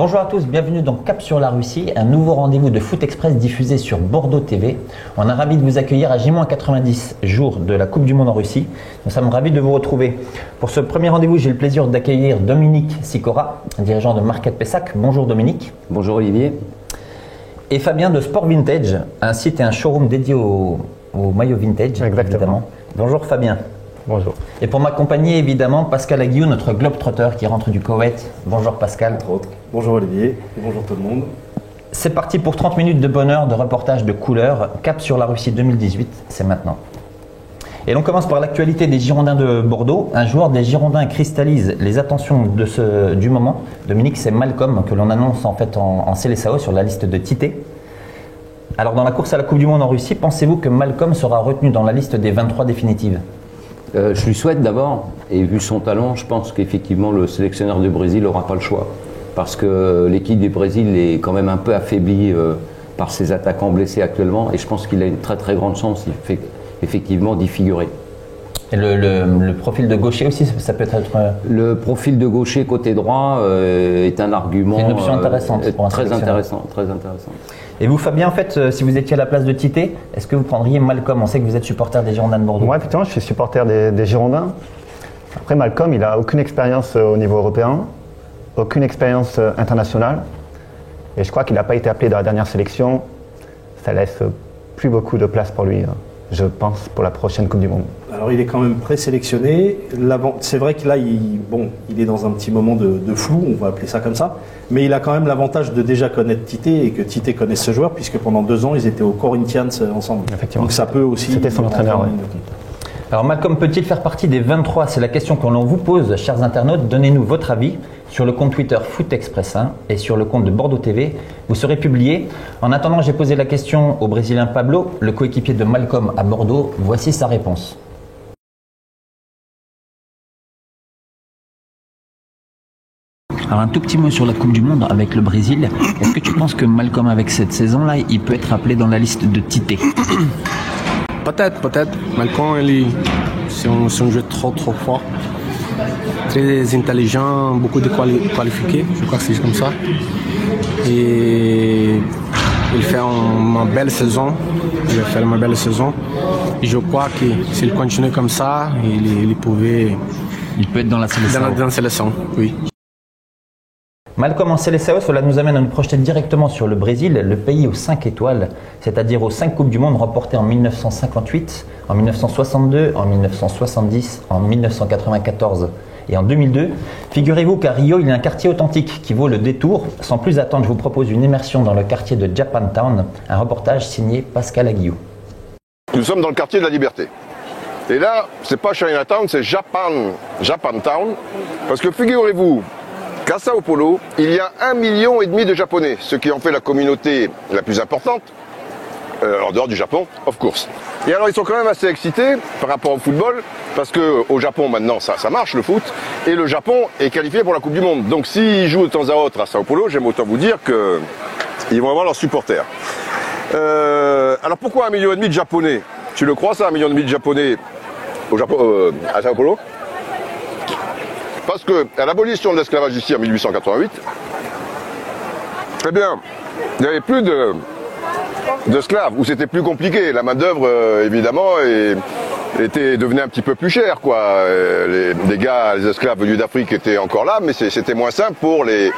Bonjour à tous, bienvenue dans Cap sur la Russie, un nouveau rendez-vous de Foot Express diffusé sur Bordeaux TV. On est ravis de vous accueillir à J-90 jours de la Coupe du Monde en Russie. Nous sommes ravis de vous retrouver. Pour ce premier rendez-vous, j'ai le plaisir d'accueillir Dominique Sikora, dirigeant de Market Pessac. Bonjour Dominique. Bonjour Olivier. Et Fabien de Sport Vintage, un site et un showroom dédié au maillot vintage. Exactement. Évidemment. Bonjour Fabien. Bonjour. Et pour m'accompagner évidemment, Pascal Aguillou, notre globe-trotter qui rentre du Koweït. Bonjour Pascal. Entre autres. Bonjour Olivier et bonjour tout le monde. C'est parti pour 30 minutes de bonheur, de reportage de couleur. Cap sur la Russie 2018, c'est maintenant. Et l'on commence par l'actualité des Girondins de Bordeaux. Un joueur des Girondins cristallise les attentions du moment. Dominique, c'est Malcolm que l'on annonce en fait en Seleção sur la liste de Tite. Alors dans la course à la Coupe du Monde en Russie, pensez-vous que Malcolm sera retenu dans la liste des 23 définitives ? Je lui souhaite d'abord, et vu son talent, je pense qu'effectivement le sélectionneur du Brésil n'aura pas le choix. Parce que l'équipe du Brésil est quand même un peu affaiblie par ses attaquants blessés actuellement, et je pense qu'il a une très très grande chance effectivement d'y figurer. Et le profil de gaucher aussi, ça peut être... Le profil de gaucher côté droit est un argument une option intéressante pour un très intéressant, très intéressant. Et vous Fabien, en fait, si vous étiez à la place de Tite, est-ce que vous prendriez Malcolm? On sait que vous êtes supporter des Girondins de Bordeaux. Moi, effectivement, je suis supporter des Girondins. Après, Malcolm, il n'a aucune expérience au niveau européen, aucune expérience internationale. Et je crois qu'il n'a pas été appelé dans la dernière sélection. Ça laisse plus beaucoup de place pour lui, je pense, pour la prochaine Coupe du Monde. Alors il est quand même présélectionné. C'est vrai que là, il est dans un petit moment de flou, on va appeler ça comme ça. Mais il a quand même l'avantage de déjà connaître Tite et que Tite connaisse ce joueur, puisque pendant 2 ans, ils étaient au Corinthians ensemble. Effectivement. Donc ça peut aussi... C'était son entraîneur, oui. Alors Malcolm peut-il faire partie des 23? C'est la question que l'on vous pose, chers internautes. Donnez-nous votre avis sur le compte Twitter Foot Express et sur le compte de Bordeaux TV. Vous serez publié. En attendant, j'ai posé la question au Brésilien Pablo, le coéquipier de Malcolm à Bordeaux. Voici sa réponse. Alors un tout petit mot sur la Coupe du Monde avec le Brésil. Est-ce que tu penses que Malcolm, avec cette saison-là, il peut être appelé dans la liste de Tite? Peut-être. Malcolm, c'est un jeu trop fort. Très intelligent, beaucoup de qualifiés, je crois que c'est comme ça. Et il fait une belle saison. Il va faire une belle saison. Et je crois que s'il continue comme ça, il peut être dans la sélection. Dans la sélection, oui. Malcolm en Seleção, cela nous amène à nous projeter directement sur le Brésil, le pays aux 5 étoiles, c'est-à-dire aux 5 Coupes du Monde remportées en 1958, en 1962, en 1970, en 1994 et en 2002. Figurez-vous qu'à Rio, il y a un quartier authentique qui vaut le détour. Sans plus attendre, je vous propose une immersion dans le quartier de Japantown, un reportage signé Pascal Aguillou. Nous sommes dans le quartier de la Liberté. Et là, c'est pas Chinatown, c'est Japantown, parce que figurez-vous qu'à Sao Paulo, il y a 1,5 million de Japonais, ce qui en fait la communauté la plus importante, en dehors du Japon, of course. Et alors ils sont quand même assez excités par rapport au football, parce qu'au Japon maintenant ça marche le foot, et le Japon est qualifié pour la Coupe du Monde. Donc s'ils jouent de temps à autre à Sao Paulo, j'aime autant vous dire qu'ils vont avoir leurs supporters. Alors pourquoi 1,5 million de Japonais? Tu le crois ça, 1,5 million de Japonais au Japon, à Sao Paulo? Parce qu'à l'abolition de l'esclavage ici en 1888, eh bien, il n'y avait plus d'esclaves, où c'était plus compliqué. La main-d'œuvre, évidemment, devenait un petit peu plus chère, quoi. Les esclaves venus d'Afrique étaient encore là, mais c'était moins simple pour les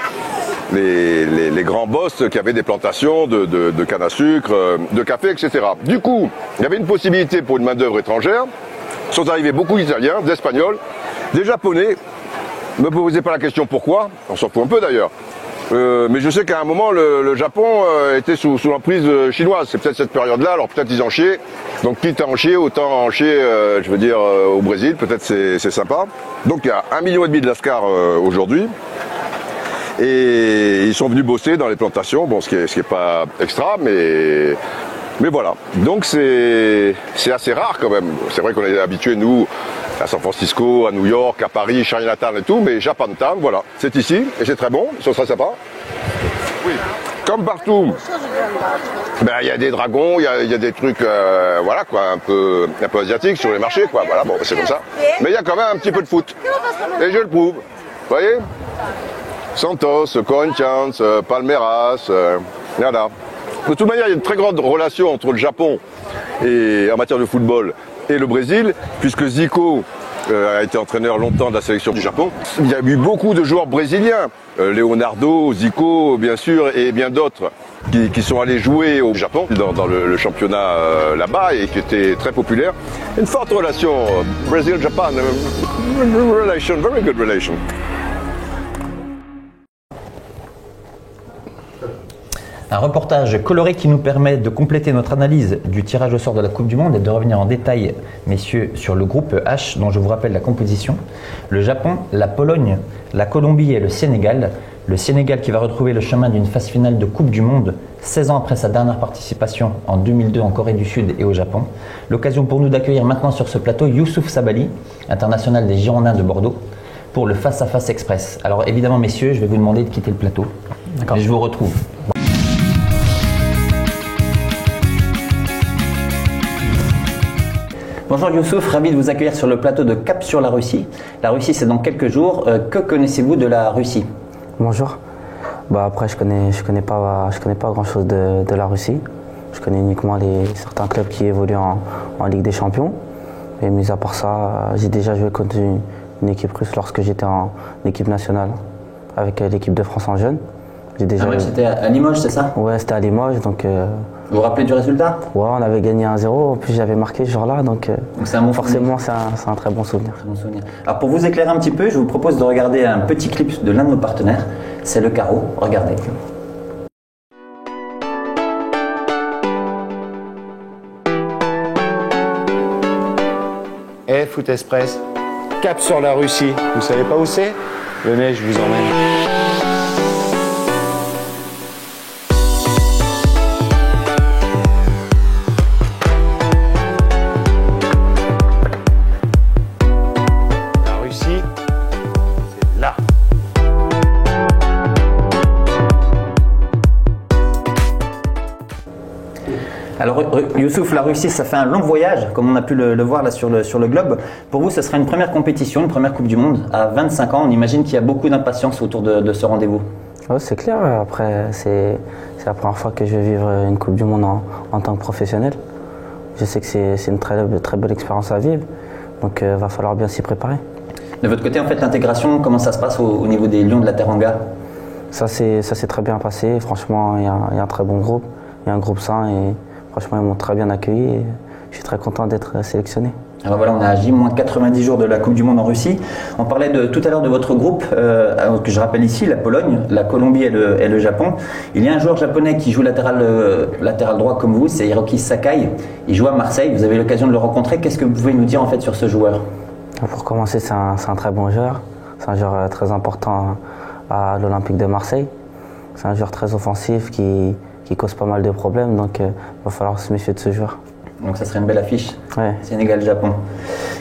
grands boss qui avaient des plantations de canne à sucre, de café, etc. Du coup, il y avait une possibilité pour une main-d'œuvre étrangère. Sont arrivés beaucoup d'Italiens, d'Espagnols, des Japonais. Ne me posez pas la question pourquoi, on s'en fout un peu d'ailleurs. Mais je sais qu'à un moment, le Japon était sous l'emprise chinoise. C'est peut-être cette période-là, alors peut-être ils en chiaient. Donc quitte à en chier, autant en chier, au Brésil, peut-être c'est sympa. Donc il y a 1,5 million de Lascars aujourd'hui. Et ils sont venus bosser dans les plantations, bon, ce qui est pas extra, mais voilà. Donc c'est assez rare quand même. C'est vrai qu'on est habitués, nous, à San Francisco, à New York, à Paris, Chinatown et tout, mais Japantown, voilà, c'est ici, et c'est très bon, ils sont très sympas. Oui. Comme partout, il y a des dragons, il y a des trucs, voilà quoi, un peu asiatiques sur les marchés, quoi, voilà, bon, c'est comme ça. Mais il y a quand même un petit peu de foot, et je le prouve, vous voyez. Santos, Corinthians, Palmeiras, voilà. De toute manière, il y a une très grande relation entre le Japon et, en matière de football et le Brésil, puisque Zico a été entraîneur longtemps de la sélection du Japon. Il y a eu beaucoup de joueurs brésiliens, Leonardo, Zico bien sûr, et bien d'autres, qui sont allés jouer au Japon, dans le championnat là-bas, et qui étaient très populaires. Une forte relation Brésil-Japan, relation, very good relation. Un reportage coloré qui nous permet de compléter notre analyse du tirage au sort de la Coupe du Monde et de revenir en détail, messieurs, sur le groupe H, dont je vous rappelle la composition. Le Japon, la Pologne, la Colombie et le Sénégal. Le Sénégal qui va retrouver le chemin d'une phase finale de Coupe du Monde 16 ans après sa dernière participation en 2002 en Corée du Sud et au Japon. L'occasion pour nous d'accueillir maintenant sur ce plateau Youssouf Sabaly, international des Girondins de Bordeaux, pour le Face à Face Express. Alors évidemment, messieurs, je vais vous demander de quitter le plateau. Et je vous retrouve. Bonjour Youssouf, ravi de vous accueillir sur le plateau de Cap sur la Russie. La Russie, c'est dans quelques jours. Que connaissez-vous de la Russie? Bonjour. Après, je connais pas grand-chose de la Russie. Je connais uniquement certains clubs qui évoluent en Ligue des Champions. Et mis à part ça, j'ai déjà joué contre une équipe russe lorsque j'étais en équipe nationale avec l'équipe de France en jeune. C'était à Limoges, c'est ça? Ouais, c'était à Limoges. Donc, vous vous rappelez du résultat? Ouais, on avait gagné 1-0. En plus, j'avais marqué ce jour-là. Donc c'est un bon forcément, c'est un très bon souvenir. Alors, pour vous éclairer un petit peu, je vous propose de regarder un petit clip de l'un de nos partenaires. C'est Le Carreau. Regardez. Foot Express, Cap sur la Russie. Vous savez pas où c'est? Venez, je vous emmène. Alors Youssouf, la Russie, ça fait un long voyage, comme on a pu le voir là sur le globe. Pour vous, ce sera une première compétition, une première Coupe du Monde. À 25 ans, on imagine qu'il y a beaucoup d'impatience autour de ce rendez-vous. Ouais, c'est clair. Après, c'est la première fois que je vais vivre une Coupe du Monde en tant que professionnel. Je sais que c'est une très belle expérience à vivre, donc il va falloir bien s'y préparer. De votre côté, en fait, l'intégration, comment ça se passe au niveau des Lions de la Teranga? Ça s'est très bien passé. Franchement, il y a un très bon groupe. Il y a un groupe sain et franchement, ils m'ont très bien accueilli et je suis très content d'être sélectionné. Alors voilà, on a agi moins de 90 jours de la Coupe du Monde en Russie. On parlait tout à l'heure de votre groupe, que je rappelle ici, la Pologne, la Colombie et le Japon. Il y a un joueur japonais qui joue latéral droit comme vous, c'est Hiroki Sakai. Il joue à Marseille, vous avez l'occasion de le rencontrer. Qu'est-ce que vous pouvez nous dire en fait sur ce joueur? Pour commencer, c'est un très bon joueur. C'est un joueur très important à l'Olympique de Marseille. C'est un joueur très offensif qui cause pas mal de problèmes, donc il va falloir se méfier de ce joueur. Donc ça serait une belle affiche, ouais. Sénégal-Japon.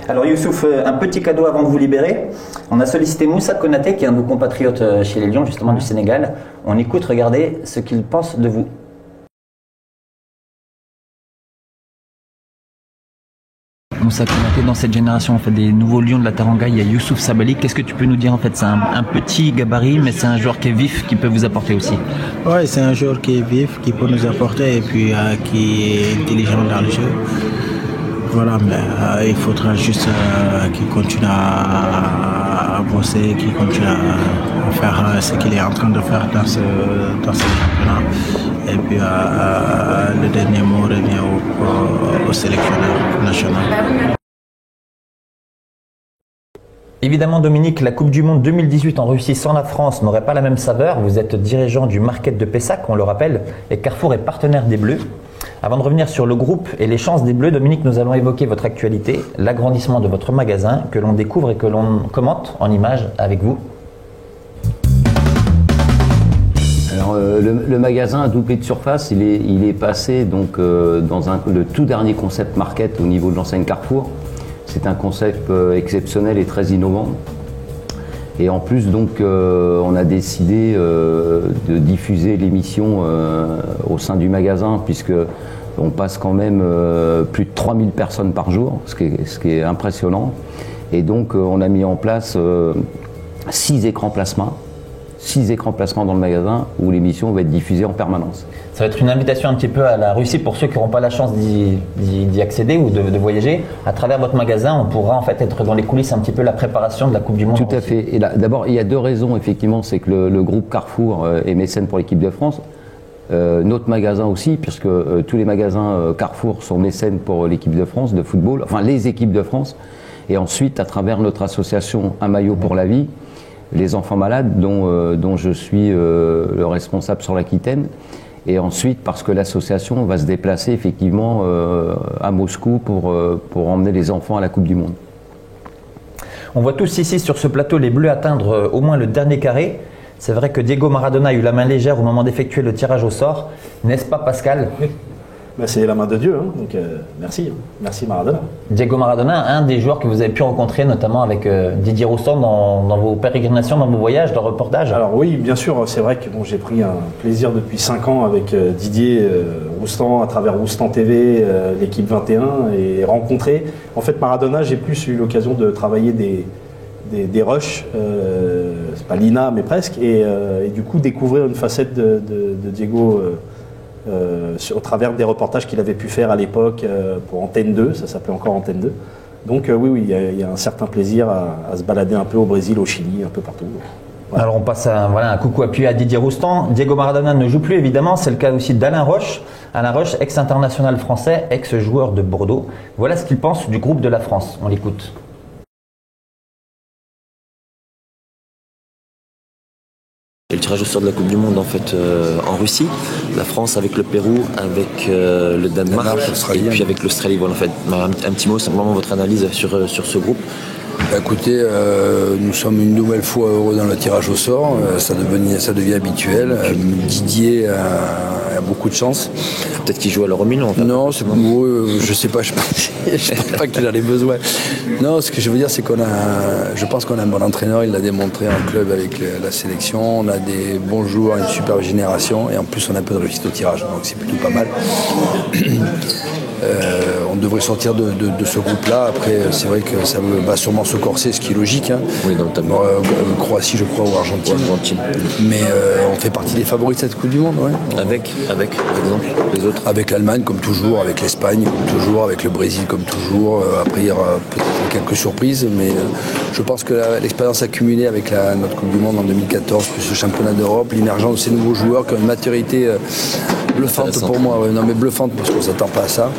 Alors Youssouf, un petit cadeau avant de vous libérer. On a sollicité Moussa Konaté, qui est un de nos compatriotes chez les Lions, justement du Sénégal. On écoute, regardez ce qu'il pense de vous. Moussa Konaté, dans cette génération en fait, des nouveaux Lions de la Teranga, il y a Youssouf Sabaly. Qu'est-ce que tu peux nous dire en fait? C'est un petit gabarit, mais c'est un joueur qui est vif, qui peut vous apporter aussi. Oui, c'est un joueur qui est vif, qui peut nous apporter et puis qui est intelligent dans le jeu. Voilà, mais il faudra juste qu'il continue à bosser, qu'il continue à faire ce qu'il est en train de faire dans ce championnat. Et puis le dernier mot revient au sélectionneur national. Évidemment Dominique, la Coupe du Monde 2018 en Russie sans la France n'aurait pas la même saveur. Vous êtes dirigeant du Market de Pessac, on le rappelle, et Carrefour est partenaire des Bleus. Avant de revenir sur le groupe et les chances des Bleus, Dominique, nous allons évoquer votre actualité, l'agrandissement de votre magasin que l'on découvre et que l'on commente en images avec vous. Alors, le magasin a doublé de surface, il est passé donc, dans le tout dernier concept market au niveau de l'enseigne Carrefour. C'est un concept exceptionnel et très innovant. Et en plus, donc, on a décidé de diffuser l'émission au sein du magasin, puisque on passe quand même plus de 3000 personnes par jour, ce qui est impressionnant. Et donc, on a mis en place 6 écrans plasma 6 écrans placements dans le magasin où l'émission va être diffusée en permanence. Ça va être une invitation un petit peu à la Russie pour ceux qui n'auront pas la chance d'y accéder ou de voyager. À travers votre magasin, on pourra en fait être dans les coulisses un petit peu la préparation de la Coupe du Monde. Tout à fait. Et là, d'abord, il y a 2 raisons, effectivement. C'est que le groupe Carrefour est mécène pour l'équipe de France. Notre magasin aussi, puisque tous les magasins Carrefour sont mécènes pour l'équipe de France de football, enfin les équipes de France. Et ensuite, à travers notre association Un maillot pour la vie, les enfants malades, dont je suis le responsable sur l'Aquitaine. Et ensuite, parce que l'association va se déplacer effectivement à Moscou pour emmener les enfants à la Coupe du Monde. On voit tous ici sur ce plateau les Bleus atteindre au moins le dernier carré. C'est vrai que Diego Maradona a eu la main légère au moment d'effectuer le tirage au sort. N'est-ce pas, Pascal? Oui. Ben, c'est la main de Dieu, hein. Donc merci. Merci Maradona. Diego Maradona, un des joueurs que vous avez pu rencontrer, notamment avec Didier Roustan dans vos pérégrinations, dans vos voyages de reportage. Alors oui, bien sûr, c'est vrai que bon, j'ai pris un plaisir depuis 5 ans avec Didier Roustan, à travers Roustan TV, l'équipe 21, et rencontrer. En fait, Maradona, j'ai plus eu l'occasion de travailler des rushs, c'est pas l'INA, mais presque, et du coup découvrir une facette de Diego au travers des reportages qu'il avait pu faire à l'époque pour Antenne 2, ça s'appelait encore Antenne 2. Donc oui, il y a un certain plaisir à se balader un peu au Brésil, au Chili, un peu partout. Voilà. Alors on passe un coucou appuyé à Didier Roustan. Diego Maradona ne joue plus évidemment, c'est le cas aussi d'Alain Roche. Alain Roche, ex-international français, ex-joueur de Bordeaux. Voilà ce qu'il pense du groupe de la France, on l'écoute. Et le tirage au sort de la Coupe du Monde en fait en Russie, la France avec le Pérou, avec le Danemark et puis avec l'Australie. Voilà, en fait, un petit mot, simplement votre analyse sur ce groupe. Écoutez, nous sommes une nouvelle fois heureux dans le tirage au sort, ça devient habituel. Didier a beaucoup de chance. Peut-être qu'il joue à l'Euro 1000 en fait. Non, je sais pas, je pense pas qu'il en ait besoin. Non, ce que je veux dire, c'est je pense qu'on a un bon entraîneur, il l'a démontré en club avec la sélection, on a des bons joueurs, une superbe génération, et en plus on a un peu de réussite au tirage, donc c'est plutôt pas mal. On devrait sortir de ce groupe-là. Après, c'est vrai que ça va sûrement se corser, ce qui est logique. Hein. Oui, notamment. Croatie, je crois, ou Argentine. Mais on fait partie des favoris de cette Coupe du Monde. Ouais. Avec, par exemple, les autres. Avec l'Allemagne, comme toujours, avec l'Espagne, comme toujours, avec le Brésil, comme toujours. Après, il y aura peut-être quelques surprises, mais je pense que l'expérience accumulée avec notre Coupe du Monde en 2014, plus le championnat d'Europe, l'émergence de ces nouveaux joueurs qui ont une maturité bluffante pour moi. Ouais. Non, mais bluffante, parce qu'on ne s'attend pas à ça.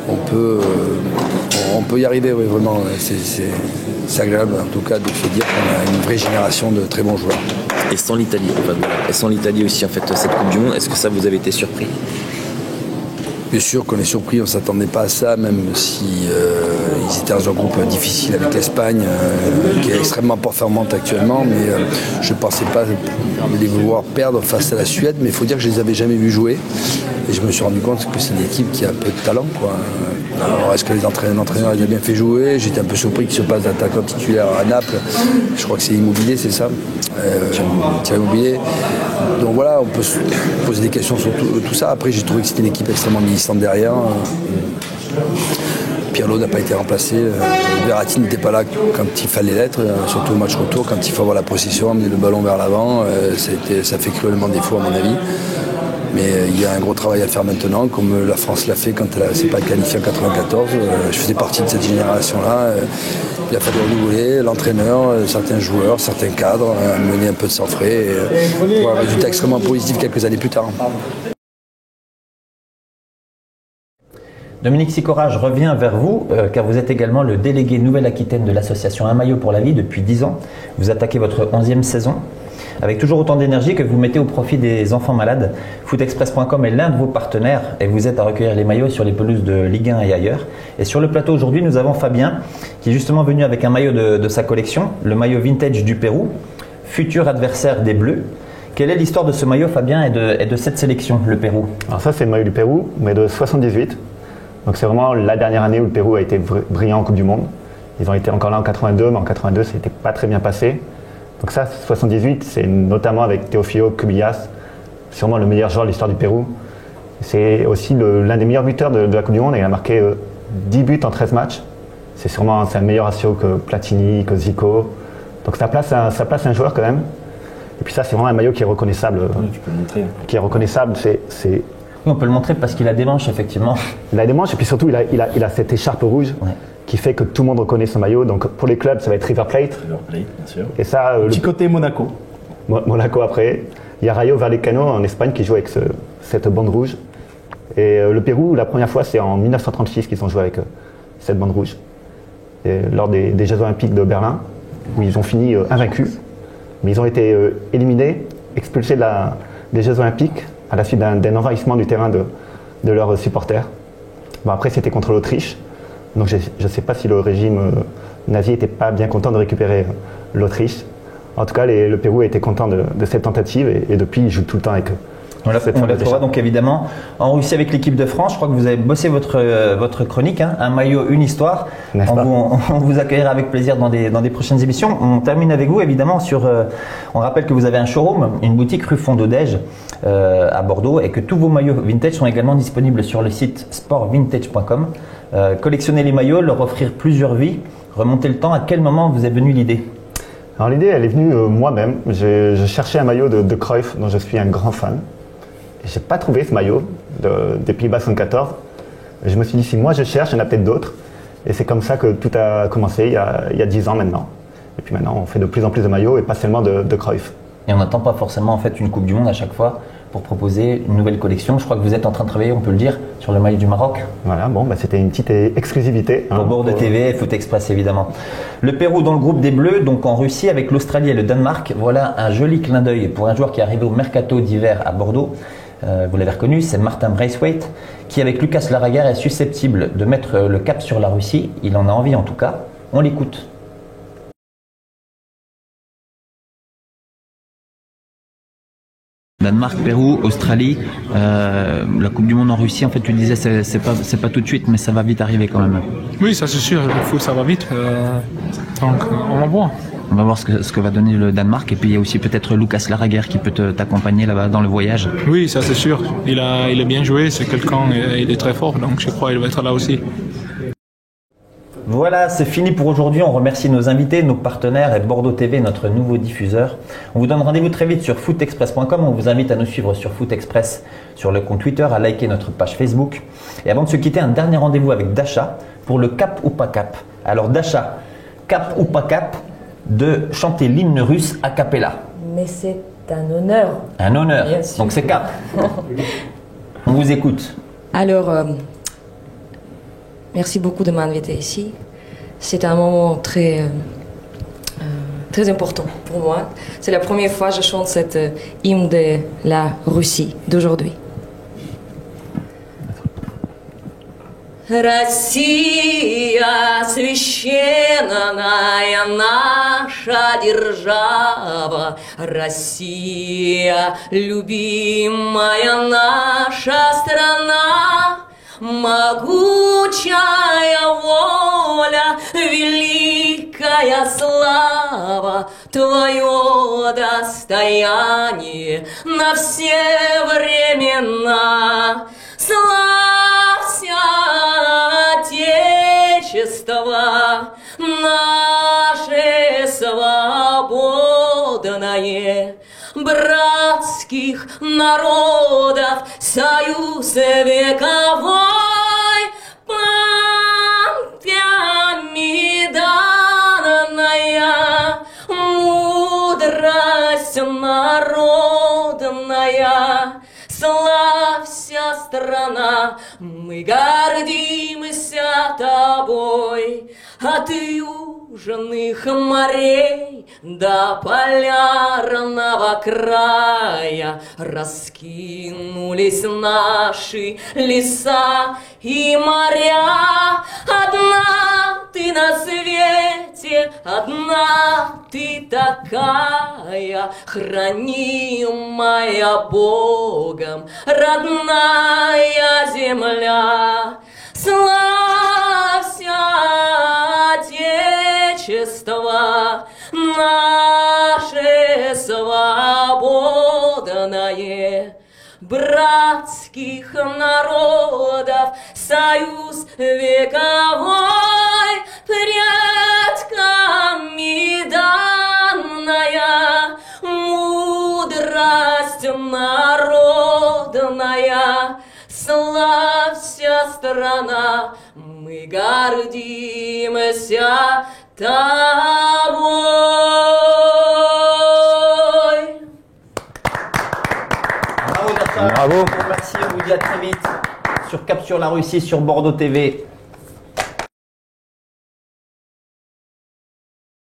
On peut y arriver, oui, vraiment. C'est agréable, en tout cas, de se dire qu'on a une vraie génération de très bons joueurs. Et sans l'Italie, et sans l'Italie aussi, en fait, cette Coupe du Monde, est-ce que ça vous avez été surpris? Bien sûr qu'on est surpris, on ne s'attendait pas à ça, même si ils étaient dans un groupe difficile avec l'Espagne, qui est extrêmement performante actuellement, mais je ne pensais pas les voir perdre face à la Suède, mais il faut dire que je ne les avais jamais vus jouer, et je me suis rendu compte que c'est une équipe qui a peu de talent, quoi. Alors est-ce que l'entraîneur les a bien fait jouer? J'étais un peu surpris qu'il se passe d'attaquant titulaire à Naples, je crois que c'est Immobilier, c'est ça, Thierry Immobilier. Donc voilà, on peut se poser des questions sur tout ça. Après, j'ai trouvé que c'était une équipe extrêmement militante derrière. Pirlo n'a pas été remplacé. Verratti n'était pas là quand il fallait l'être, surtout au match retour, quand il faut avoir la possession, amener le ballon vers l'avant. Ça fait cruellement défaut à mon avis. Mais il y a un gros travail à faire maintenant, comme la France l'a fait quand elle ne s'est pas qualifiée en 1994. Je faisais partie de cette génération-là. Il a fallu renouveler l'entraîneur, certains joueurs, certains cadres, mener un peu de sang frais. Et un résultat extrêmement positif quelques années plus tard. Dominique Sicora, je reviens vers vous, car vous êtes également le délégué Nouvelle-Aquitaine de l'association Un maillot pour la vie depuis 10 ans. Vous attaquez votre 11e saison, avec toujours autant d'énergie que vous mettez au profit des enfants malades. Footexpress.com est l'un de vos partenaires et vous êtes à recueillir les maillots sur les pelouses de Ligue 1 et ailleurs. Et sur le plateau aujourd'hui, nous avons Fabien, qui est justement venu avec un maillot de sa collection, le maillot vintage du Pérou, futur adversaire des Bleus. Quelle est l'histoire de ce maillot, Fabien, et de cette sélection, le Pérou? Alors ça, c'est le maillot du Pérou, mais de 78. Donc c'est vraiment la dernière année où le Pérou a été brillant en Coupe du Monde. Ils ont été encore là en 82, mais en 82, ça n'était pas très bien passé. Donc ça, 78, c'est notamment avec Teófilo Cubillas, sûrement le meilleur joueur de l'histoire du Pérou. C'est aussi l'un des meilleurs buteurs de la Coupe du Monde. Il a marqué 10 buts en 13 matchs. C'est un meilleur ratio que Platini, que Zico. Donc ça place un joueur quand même. Et puis ça, c'est vraiment un maillot qui est reconnaissable. Tu peux le montrer. Qui est reconnaissable, Oui, on peut le montrer parce qu'il a des manches, effectivement. Il a des manches et puis surtout, il a cette écharpe rouge qui fait que tout le monde reconnaît ce maillot. Donc pour les clubs, ça va être River Plate. River Plate, bien sûr. Et ça, Petit côté Monaco. Monaco après. Il y a Rayo Vallecano en Espagne qui joue avec cette bande rouge. Et le Pérou, la première fois, c'est en 1936 qu'ils ont joué avec cette bande rouge. Et lors des Jeux Olympiques de Berlin, où ils ont fini invaincus. Mais ils ont été éliminés, expulsés des Jeux Olympiques à la suite d'un envahissement du terrain de leurs supporters. Bon, après, c'était contre l'Autriche. Donc je ne sais pas si le régime nazi n'était pas bien content de récupérer l'Autriche. En tout cas, le Pérou a été content de cette tentative et depuis, il joue tout le temps avec eux. On la trouvera donc évidemment en Russie avec l'équipe de France. Je crois que vous avez bossé votre chronique, hein, un maillot, une histoire. On vous accueillera avec plaisir dans des prochaines émissions. On termine avec vous évidemment on rappelle que vous avez un showroom, une boutique rue Fondodège à Bordeaux et que tous vos maillots vintage sont également disponibles sur le site sportvintage.com. Collectionner les maillots, leur offrir plusieurs vies, remonter le temps. À quel moment vous est venue l'idée? Alors l'idée, elle est venue moi-même. Je cherchais un maillot de Cruyff dont je suis un grand fan. Je n'ai pas trouvé ce maillot des Pays-Bas 74. Je me suis dit, si moi je cherche, il y en a peut-être d'autres. Et c'est comme ça que tout a commencé il y a 10 ans maintenant. Et puis maintenant, on fait de plus en plus de maillots et pas seulement de Cruyff. Et on n'attend pas forcément en fait une Coupe du Monde à chaque fois pour proposer une nouvelle collection. Je crois que vous êtes en train de travailler, on peut le dire, sur le maillot du Maroc. Voilà, bon, c'était une petite exclusivité. Pour Bordeaux TV et Foot Express évidemment. Le Pérou dans le groupe des Bleus, donc en Russie avec l'Australie et le Danemark. Voilà un joli clin d'œil pour un joueur qui est arrivé au mercato d'hiver à Bordeaux. Vous l'avez reconnu, c'est Martin Braithwaite qui avec Lucas Laraguer est susceptible de mettre le cap sur la Russie. Il en a envie en tout cas. On l'écoute. Danemark, Pérou, Australie, la Coupe du Monde en Russie, en fait tu disais c'est pas tout de suite mais ça va vite arriver quand même. Oui, ça c'est sûr, le foot ça va vite, donc on va voir. On va voir ce que va donner le Danemark et puis il y a aussi peut-être Lucas Laraguer qui peut t'accompagner là-bas dans le voyage. Oui, ça c'est sûr, il a bien joué, c'est quelqu'un, il est très fort donc je crois qu'il va être là aussi. Voilà, c'est fini pour aujourd'hui. On remercie nos invités, nos partenaires et Bordeaux TV, notre nouveau diffuseur. On vous donne rendez-vous très vite sur footexpress.com. On vous invite à nous suivre sur Foot Express, sur le compte Twitter, à liker notre page Facebook. Et avant de se quitter, un dernier rendez-vous avec Dasha pour le cap ou pas cap. Alors Dasha, cap ou pas cap de chanter l'hymne russe a cappella. Mais c'est un honneur. Un honneur, donc c'est cap. On vous écoute. Alors, merci beaucoup de m'inviter ici. C'est un moment très important pour moi. C'est la première fois que je chante cette hymne de la Russie d'aujourd'hui. Россия, священная наша держава, Россия, любимая наша страна, могучая воля, великая слава, твое достояние на все времена. Славься, Отечество наше свободное, братских народов союз вековой, памятями данная, мудрость народная. Славься, страна, мы гордимся тобой, от южных морей до полярного края раскинулись наши леса и моря. Одна ты на свете, одна ты такая, хранимая Богом, родная земля. Славься, Отечество наше свободное, братских народов союз вековой, предками данная. родная, славься, страна, мы гордимся тобой. Bravo Nata. Bravo. Merci, on vous dit à très vite sur Cap sur la Russie, sur Bordeaux TV.